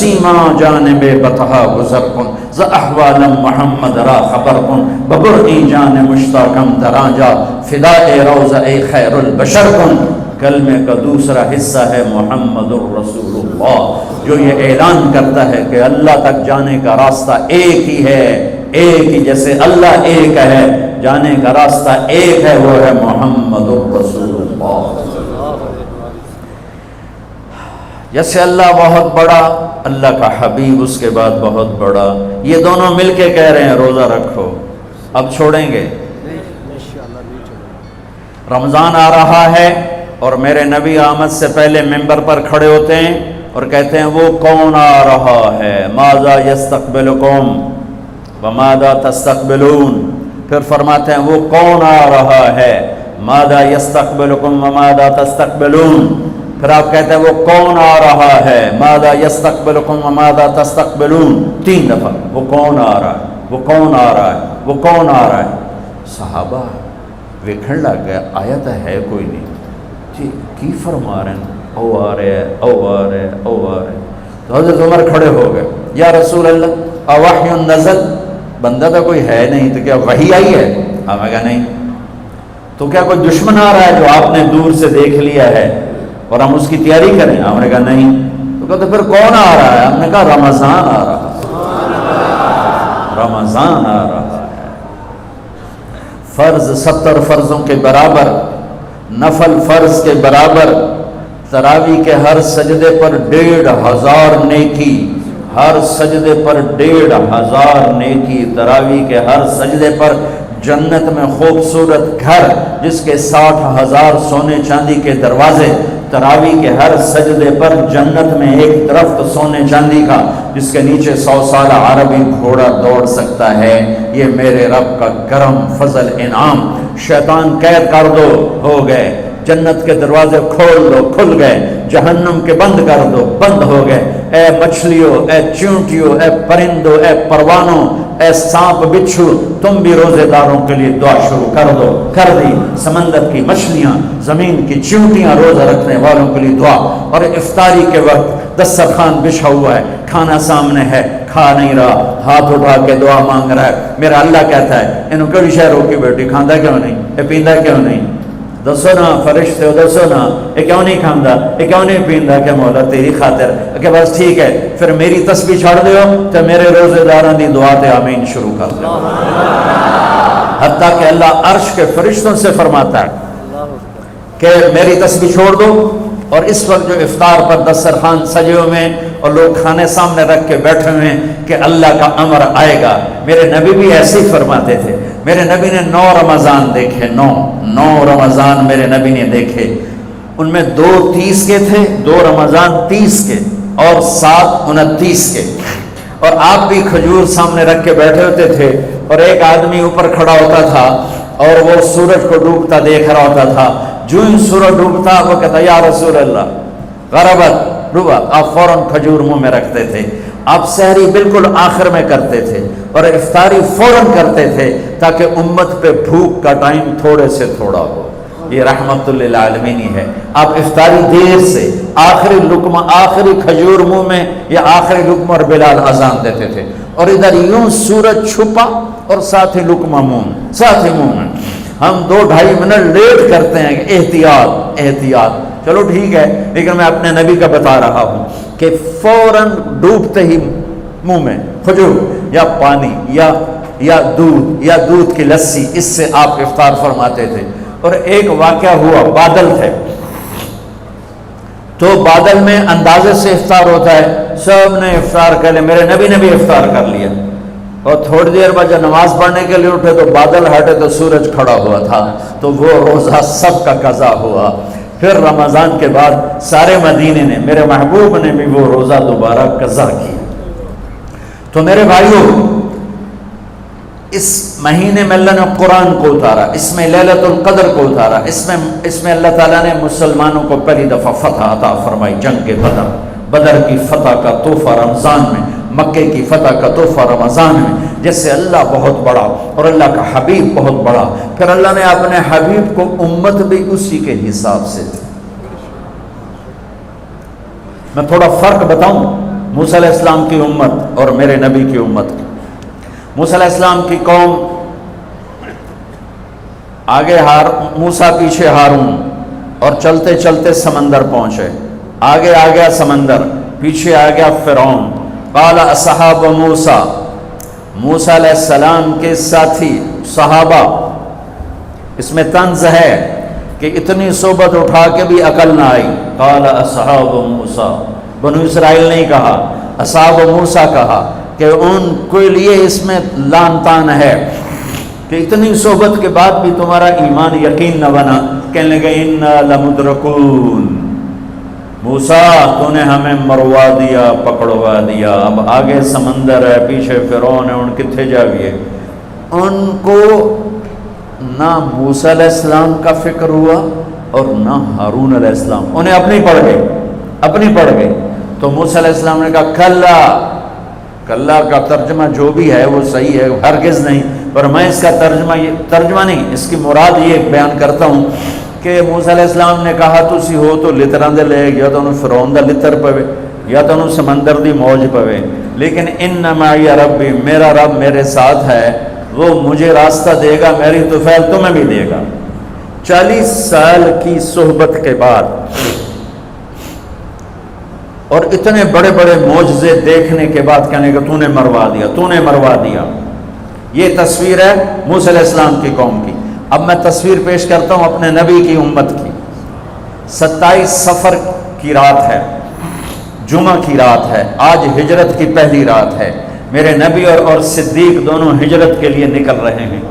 سیما جانب بطحا گزر کن ز احوالم محمد را خبر کن ببرئی جان مشتاقم درانجا فدائے روضہ خیر البشر کن۔ کلمے کا دوسرا حصہ ہے محمد الرسول اللہ، جو یہ اعلان کرتا ہے کہ اللہ تک جانے کا راستہ ایک ہی ہے، ایک ہی، جیسے اللہ ایک ہے جانے کا راستہ ایک ہے، وہ ہے محمد الرسول اللہ۔ جیسے اللہ بہت بڑا، اللہ کا حبیب اس کے بعد بہت بڑا، یہ دونوں مل کے کہہ رہے ہیں روزہ رکھو۔ اب چھوڑیں گے؟ رمضان آ رہا ہے اور میرے نبی آمد سے پہلے ممبر پر کھڑے ہوتے ہیں اور کہتے ہیں وہ کون آ رہا ہے، ماذا یستقبلکم وماذا تستقبلون، پھر فرماتے ہیں وہ کون آ رہا ہے، ماذا یستقبلکم وماذا تستقبلون، پھر آپ کہتے ہیں وہ کون آ رہا ہے، ماذا یستقبلکم وماذا تستقبلون، 3 دفعہ وہ کون آ رہا ہے، وہ کون آ رہا ہے، وہ کون آ رہا ہے۔ صحابہ ویکھن لگ گیا آیت ہے کوئی نہیں جی، کی فرما رہے ہیں، او آ رہے ہیں، او آ رہے ہیں، او آ رہے ہیں۔ تو حضرت عمر کھڑے ہو گئے، یا رسول اللہ اوحی نزل، بندہ تو کوئی ہے نہیں، تو کیا وحی آئی ہے؟ ہمیں کہا نہیں۔ تو کیا کوئی دشمن آ رہا ہے جو آپ نے دور سے دیکھ لیا ہے اور ہم اس کی تیاری کریں؟ ہم نے کہا نہیں۔ تو کہا تو پھر کون آ رہا ہے؟ ہم نے کہا رمضان آ رہا ہے، رمضان آ رہا ہے۔ فرض 70 فرضوں کے برابر، نفل فرض کے برابر، تراویح کے ہر سجدے پر 1500 نیکی، ہر سجدے پر 1500 نیکی، تراویح کے ہر سجدے پر جنت میں خوبصورت گھر جس کے 60,000 سونے چاندی کے دروازے، تراویح کے ہر سجدے پر جنت میں ایک درخت سونے چاندی کا جس کے نیچے 100 سال عربی گھوڑا دوڑ سکتا ہے۔ یہ میرے رب کا کرم فضل انعام۔ شیطان قید کر دو، ہو گئے، جنت کے دروازے کھول دو، کھل گئے، جہنم کے بند کر دو، بند ہو گئے۔ اے مچھلیوں، اے چونٹیوں، اے پرندوں، اے پروانوں، اے سانپ بچھو، تم بھی روزے داروں کے لیے دعا شروع کر دو، کر دی۔ سمندر کی مچھلیاں، زمین کی چونٹیاں، روزہ رکھنے والوں کے لیے دعا۔ اور افطاری کے وقت دسترخوان بچھا ہوا ہے، کھانا سامنے ہے، کھا نہیں رہا، ہاتھ اٹھا کے دعا مانگ رہا ہے۔ میرا اللہ کہتا ہے انہوں کڑی شہ روکی بیٹی، کھاندہ کیوں نہیں، اے پیندہ کیوں نہیں؟ دسو نا فرشتے ہو، دسو نا یہ کیوں نہیں کھاندہ، یہ کیوں نہیں پیندہ؟ کہ مولا تیری خاطر، کہ بس ٹھیک ہے پھر میری تسبیح چھوڑ دیو تو میرے روزے داران دی دعا تے آمین شروع کر دو۔ حتیٰ کہ اللہ عرش کے فرشتوں سے فرماتا ہے کہ میری تسبیح چھوڑ دو۔ اور اس وقت جو افطار پر دسترخوان سجے ہوئے ہیں اور لوگ کھانے سامنے رکھ کے بیٹھے ہوئے ہیں کہ اللہ کا امر آئے گا، میرے نبی بھی ایسے ہی فرماتے تھے۔ میرے نبی نے 9 رمضان دیکھے، 9 رمضان میرے نبی نے دیکھے، ان میں 2 30 کے تھے، 2 رمضان 30 کے اور 7 29 کے۔ اور آپ بھی کھجور سامنے رکھ کے بیٹھے ہوتے تھے اور ایک آدمی اوپر کھڑا ہوتا تھا اور وہ سورج کو ڈوبتا دیکھ رہا ہوتا تھا۔ جو ہی سورج ڈوبتا وہ کہتا یا رسول اللہ غربت ڈوبا، آپ فوراً کھجور منہ میں رکھتے تھے۔ آپ سحری بالکل آخر میں کرتے تھے اور افطاری فوراً کرتے تھے تاکہ امت پہ بھوک کا ٹائم تھوڑے سے تھوڑا ہو۔ یہ رحمت للعالمین ہے۔ آپ افطاری دیر سے، آخری لقمہ، آخری کھجور منہ میں یا آخری لقمہ، اور بلال اذان دیتے تھے اور ادھر یوں سورج چھپا اور ساتھ ہی لقمہ منہ، ساتھ ہی منہ میں۔ ہم 2-2.5 منٹ لیٹ کرتے ہیں کہ احتیاط احتیاط، چلو ٹھیک ہے، لیکن میں اپنے نبی کا بتا رہا ہوں کہ فوراً ڈوبتے ہی منہ میں کھجور یا پانی یا دودھ کی لسی، اس سے آپ افطار فرماتے تھے۔ اور ایک واقعہ ہوا، بادل تھے تو بادل میں اندازے سے افطار ہوتا ہے، سب نے افطار کر لیا، میرے نبی نے بھی افطار کر لیا۔ اور تھوڑی دیر بعد جب نماز پڑھنے کے لیے اٹھے تو بادل ہٹے تو سورج کھڑا ہوا تھا، تو وہ روزہ سب کا قضا ہوا۔ پھر رمضان کے بعد سارے مدینے نے، میرے محبوب نے بھی وہ روزہ دوبارہ قضا کیا۔ تو میرے بھائیوں، اس مہینے میں اللہ نے قرآن کو اتارا، اس میں لیلۃ القدر کو اتارا، اس میں اللہ تعالیٰ نے مسلمانوں کو پہلی دفعہ فتح عطا فرمائی، جنگ بدر کی فتح کا تحفہ رمضان میں، مکے کی فتح کا تحفہ رمضان میں۔ جیسے اللہ بہت بڑا اور اللہ کا حبیب بہت بڑا، پھر اللہ نے اپنے حبیب کو امت بھی اسی کے حساب سے دی۔ میں تھوڑا فرق بتاؤں، موسیٰ علیہ السلام کی امت اور میرے نبی کی امت کی۔ موسیٰ علیہ السلام کی قوم آگے موسیٰ پیچھے ہارون، اور چلتے چلتے سمندر پہنچے۔ آگے آ گیا سمندر، پیچھے آ گیا فرعون۔ قال اصحاب موسیٰ، موسیٰ علیہ السلام کے ساتھی صحابہ، اس میں طنز ہے کہ اتنی صحبت اٹھا کے بھی عقل نہ آئی۔ قال اصحاب موسیٰ، بنو اسرائیل نہیں کہا، اصحاب موسیٰ کہا، کہ ان کے لیے اس میں لان تان ہے کہ اتنی صحبت کے بعد بھی تمہارا ایمان یقین نہ بنا۔ کہنے لگے انا لمدرکون، موسیٰ تو نے ہمیں مروا دیا، پکڑوا دیا، اب آگے سمندر ہے، پیچھے فرعون ہے، ان کتنے جاویے۔ ان کو نہ موسیٰ علیہ السلام کا فکر ہوا اور نہ ہارون علیہ السلام، انہیں اپنی پڑ گئی۔ تو موسیٰ علیہ السلام نے کہا کلا، کلا کا ترجمہ جو بھی ہے وہ صحیح ہے، ہرگز نہیں، پر میں اس کا ترجمہ نہیں، اس کی مراد یہ بیان کرتا ہوں کہ موسیٰ علیہ السلام نے کہا تسی ہو تو لتراں دے لے، یا تو انہوں فرعون دا لتر پوے، یا تو انہوں سمندر دی موج پوے، لیکن ان معی ربی، میرا رب میرے ساتھ ہے، وہ مجھے راستہ دے گا، میری طفیل تمہیں بھی دے گا۔ 40 سال کی صحبت کے بعد اور اتنے بڑے بڑے معجزے دیکھنے کے بعد کہنے کہ تو نے مروا دیا۔ یہ تصویر ہے موسیٰ علیہ السلام کی قوم کی۔ اب میں تصویر پیش کرتا ہوں اپنے نبی کی امت کی۔ 27 صفر کی رات ہے، جمعہ کی رات ہے، آج ہجرت کی پہلی رات ہے۔ میرے نبی اور صدیق دونوں ہجرت کے لیے نکل رہے ہیں۔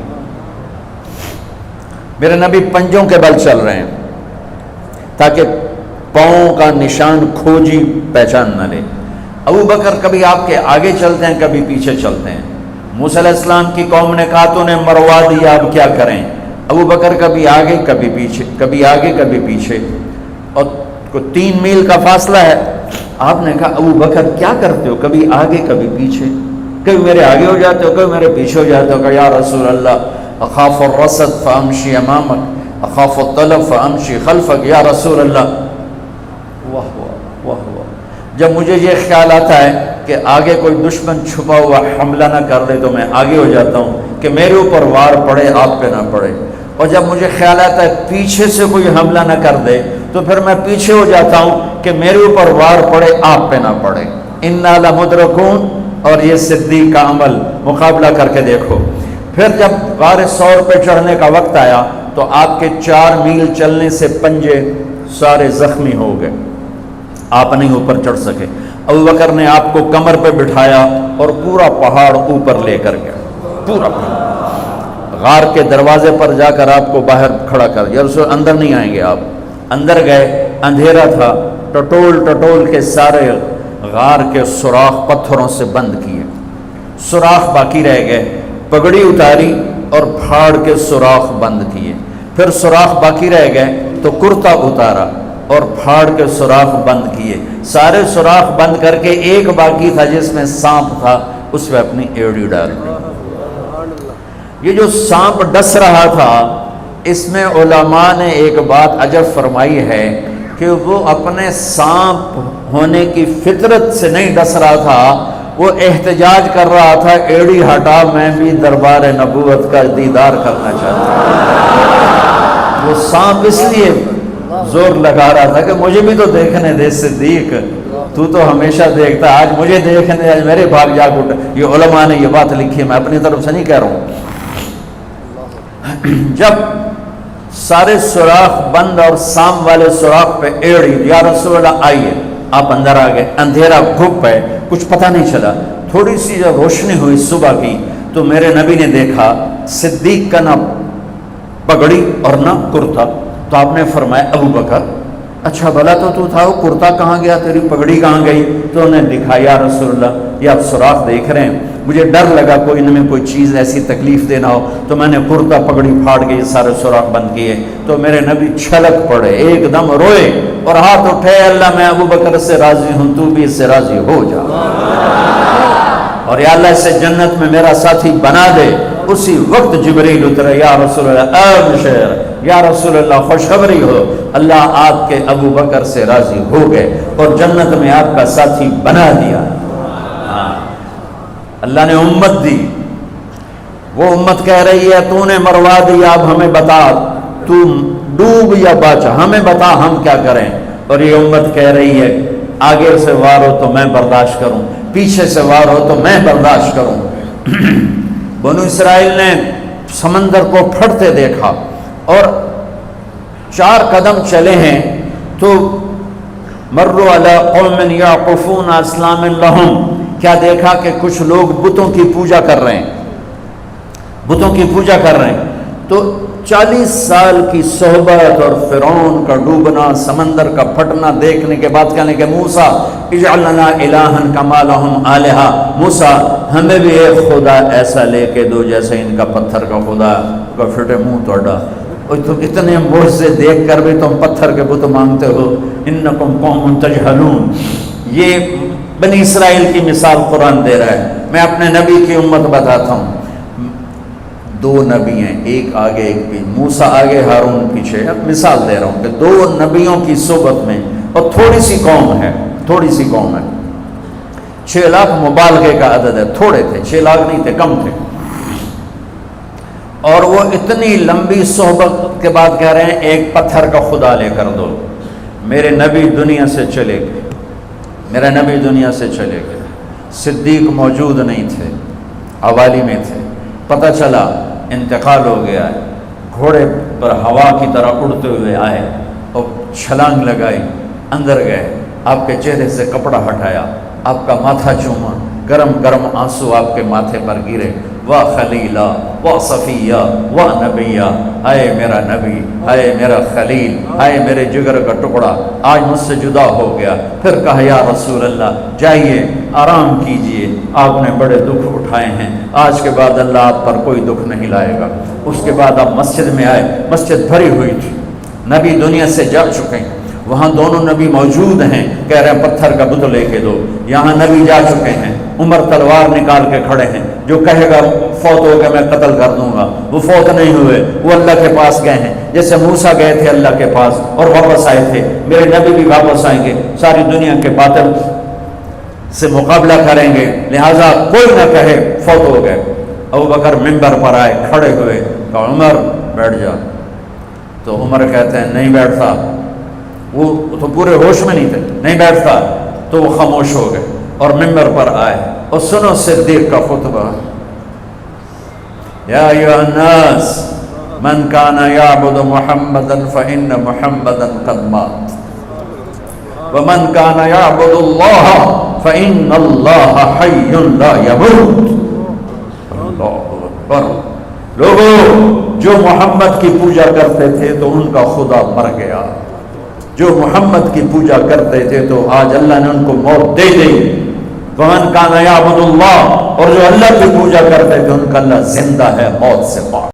میرے نبی پنجوں کے بل چل رہے ہیں تاکہ پاؤں کا نشان کھوجی پہچان نہ لے۔ ابو بکر کبھی آپ کے آگے چلتے ہیں، کبھی پیچھے چلتے ہیں۔ موسیٰ علیہ السلام کی قوم نے کہا تو نے مروا دیا، اب کیا کریں؟ ابو بکر کبھی آگے کبھی پیچھے، کبھی آگے کبھی پیچھے، اور 3 میل کا فاصلہ ہے۔ آپ نے کہا ابو بکر کیا کرتے ہو، کبھی آگے کبھی پیچھے، کبھی میرے آگے ہو جاتے ہو، کبھی میرے پیچھے ہو جاتے ہو۔ کہ یا رسول اللہ اخاف الرصد فامشی امامک اخاف الطلب فامشی خلفک، یا رسول اللہ۔ واہ واہ واہ واہ، جب مجھے یہ خیال آتا ہے کہ آگے کوئی دشمن چھپا ہوا حملہ نہ کر لے تو میں آگے ہو جاتا ہوں کہ میرے اوپر وار پڑے، آپ پہ نہ پڑے، اور جب مجھے خیال آتا ہے پیچھے سے کوئی حملہ نہ کر دے تو پھر میں پیچھے ہو جاتا ہوں کہ میرے اوپر وار پڑے، آپ پہ نہ پڑے۔ انا لمدرکون، اور یہ صدیق کا عمل مقابلہ کر کے دیکھو۔ پھر جب غار ثور پہ چڑھنے کا وقت آیا تو آپ کے 4 میل چلنے سے پنجے سارے زخمی ہو گئے، آپ نہیں اوپر چڑھ سکے۔ ابو بکر نے آپ کو کمر پہ بٹھایا اور پورا پہاڑ اوپر لے کر گیا، پورا پہاڑ۔ غار کے دروازے پر جا کر آپ کو باہر کھڑا کر دیا، رسول اندر نہیں آئیں گے آپ۔ اندر گئے، اندھیرا تھا، ٹٹول کے سارے غار کے سوراخ پتھروں سے بند کیے، سوراخ باقی رہ گئے۔ پگڑی اتاری اور پھاڑ کے سوراخ بند کیے، پھر سوراخ باقی رہ گئے تو کرتا اتارا اور پھاڑ کے سوراخ بند کیے۔ سارے سوراخ بند کر کے ایک باقی تھا جس میں سانپ تھا، اس میں اپنی ایڑی ڈال دی۔ یہ جو سانپ ڈس رہا تھا، اس میں علماء نے ایک بات عجب فرمائی ہے کہ وہ اپنے سانپ ہونے کی فطرت سے نہیں ڈس رہا تھا، وہ احتجاج کر رہا تھا ایڑی ہٹا، میں بھی دربار نبوت کا دیدار کرنا چاہتا ہوں۔ وہ سانپ اس لیے زور لگا رہا تھا کہ مجھے بھی تو دیکھنے دے صدیق، تو ہمیشہ دیکھتا، آج مجھے دیکھنے دے، آج میرے بھاگ جاگ اٹھا۔ یہ علماء نے یہ بات لکھی ہے، میں اپنی طرف سے نہیں کہہ رہا ہوں۔ جب سارے سوراخ بند اور سام والے سوراخ پہ ایڑی، یا رسول اللہ آئیے، آپ اندر آ گئے۔ اندھیرا گھپ ہے، کچھ پتہ نہیں چلا۔ تھوڑی سی جب روشنی ہوئی صبح کی تو میرے نبی نے دیکھا صدیق کا نہ پگڑی اور نہ کرتا، تو آپ نے فرمایا ابو بکر اچھا بھلا تو تھا، وہ کرتا کہاں گیا، تیری پگڑی کہاں گئی؟ تو انہوں نے دکھا، یا رسول اللہ یہ آپ سوراخ دیکھ رہے ہیں، مجھے ڈر لگا کوئی ان میں کوئی چیز ایسی تکلیف دینا ہو، تو میں نے کرتا پگڑی پھاڑ کے یہ سارے سوراخ بند کیے۔ تو میرے نبی چھلک پڑے، ایک دم روئے اور ہاتھ اٹھے، اللہ میں ابو بکر سے راضی ہوں، تو بھی اس سے راضی ہو جا، اور یا اللہ اسے جنت میں میرا ساتھی بنا دے۔ اسی وقت جبریل اترے، یا رسول اللہ ابشر یا رسول اللہ خوشخبری ہو، اللہ آپ کے ابو بکر سے راضی ہو گئے اور جنت میں آپ کا ساتھی بنا دیا۔ ہاں، اللہ نے امت دی، وہ امت کہہ رہی ہے تو نے مروا دیا، اب ہمیں بتا تو ڈوب یا بچا، ہمیں بتا ہم کیا کریں۔ اور یہ امت کہہ رہی ہے آگے سے وار ہو تو میں برداشت کروں، پیچھے سے وار ہو تو میں برداشت کروں۔ بنو اسرائیل نے سمندر کو پھٹتے دیکھا اور 4 قدم چلے ہیں تو مروا علی قوم یعقفون اصنام لہم، کیا دیکھا کہ کچھ لوگ بتوں کی پوجا کر رہے ہیں، بتوں کی پوجا کر رہے ہیں۔ تو 40 سال کی صحبت اور فرعون کا ڈوبنا، سمندر کا پھٹنا دیکھنے کے بعد کہنے کہ موسیٰ اجعل لنا الہا کما لہم آلہہ، موسیٰ ہمیں بھی ایک خدا ایسا لے کے دو جیسے ان کا پتھر کا خدا کا پھٹے منہ توڑا۔ اور تم اتنے معجزے دیکھ کر بھی تم پتھر کے بت مانگتے ہو، انکم قوم تجہلون۔ یہ بنی اسرائیل کی مثال قرآن دے رہا ہے۔ میں اپنے نبی کی امت بتاتا ہوں، 2 نبی ہیں، ایک آگے ایک بھی، موسیٰ آگے ہارون پیچھے۔ اب مثال دے رہا ہوں کہ 2 نبیوں کی صحبت میں، اور تھوڑی سی قوم ہے، تھوڑی سی قوم ہے، 6 لاکھ مبالغے کا عدد ہے، تھوڑے تھے، 6 لاکھ نہیں تھے، کم تھے۔ اور وہ اتنی لمبی صحبت کے بعد کہہ رہے ہیں ایک پتھر کا خدا لے کر دو۔ میرے نبی دنیا سے چلے گئے، میرا نبی دنیا سے چلے گئے، صدیق موجود نہیں تھے، حوالی میں تھے۔ پتہ چلا انتقال ہو گیا ہے، گھوڑے پر ہوا کی طرح اڑتے ہوئے آئے اور چھلانگ لگائی، اندر گئے، آپ کے چہرے سے کپڑا ہٹایا، آپ کا ماتھا چوما، گرم گرم آنسو آپ کے ماتھے پر گرے۔ واہ خلیلہ، واہ صفیہ، واہ نبیہ، اے میرا نبی، اے میرا خلیل، اے میرے جگر کا ٹکڑا، آج مجھ سے جدا ہو گیا۔ پھر کہا یا رسول اللہ جائیے آرام کیجئے، آپ نے بڑے دکھ اٹھائے ہیں، آج کے بعد اللہ آپ پر کوئی دکھ نہیں لائے گا۔ اس کے بعد آپ مسجد میں آئے، مسجد بھری ہوئی تھی، نبی دنیا سے جا چکے ہیں، وہاں دونوں نبی موجود ہیں، کہہ رہے ہیں پتھر کا بت لے کے دو۔ یہاں نبی جا چکے ہیں، عمر تلوار نکال کے کھڑے ہیں، جو کہے گا فوت ہو گیا میں قتل کر دوں گا، وہ فوت نہیں ہوئے، وہ اللہ کے پاس گئے ہیں، جیسے موسیٰ گئے تھے اللہ کے پاس اور واپس آئے تھے، میرے نبی بھی واپس آئیں گے، ساری دنیا کے باطل سے مقابلہ کریں گے، لہٰذا کوئی نہ کہے فوت ہو گئے۔ ابوبکر منبر پر آئے، کھڑے ہوئے، کہا عمر بیٹھ جا، تو عمر کہتے ہیں نہیں بیٹھتا، وہ تو پورے ہوش میں نہیں تھے، نہیں بیٹھتا، تو وہ خاموش ہو گئے اور منبر پر آئے اور سنو صدیق کا خطبہ، یا ایھا الناس من کان یعبد محمدا فإن محمدا قد مات ومن کان یعبد اللہ فإن اللہ حی لا یموت۔ اللہ اکبر۔ لوگوں جو محمد کی پوجا کرتے تھے تو ان کا خدا مر گیا، جو محمد کی پوجا کرتے تھے تو آج اللہ نے ان کو موت دے دی۔ ومن کان یعبد اللہ، اور جو اللہ کی پوجا کرتے تھے ان کا اللہ زندہ ہے، موت سے پاک۔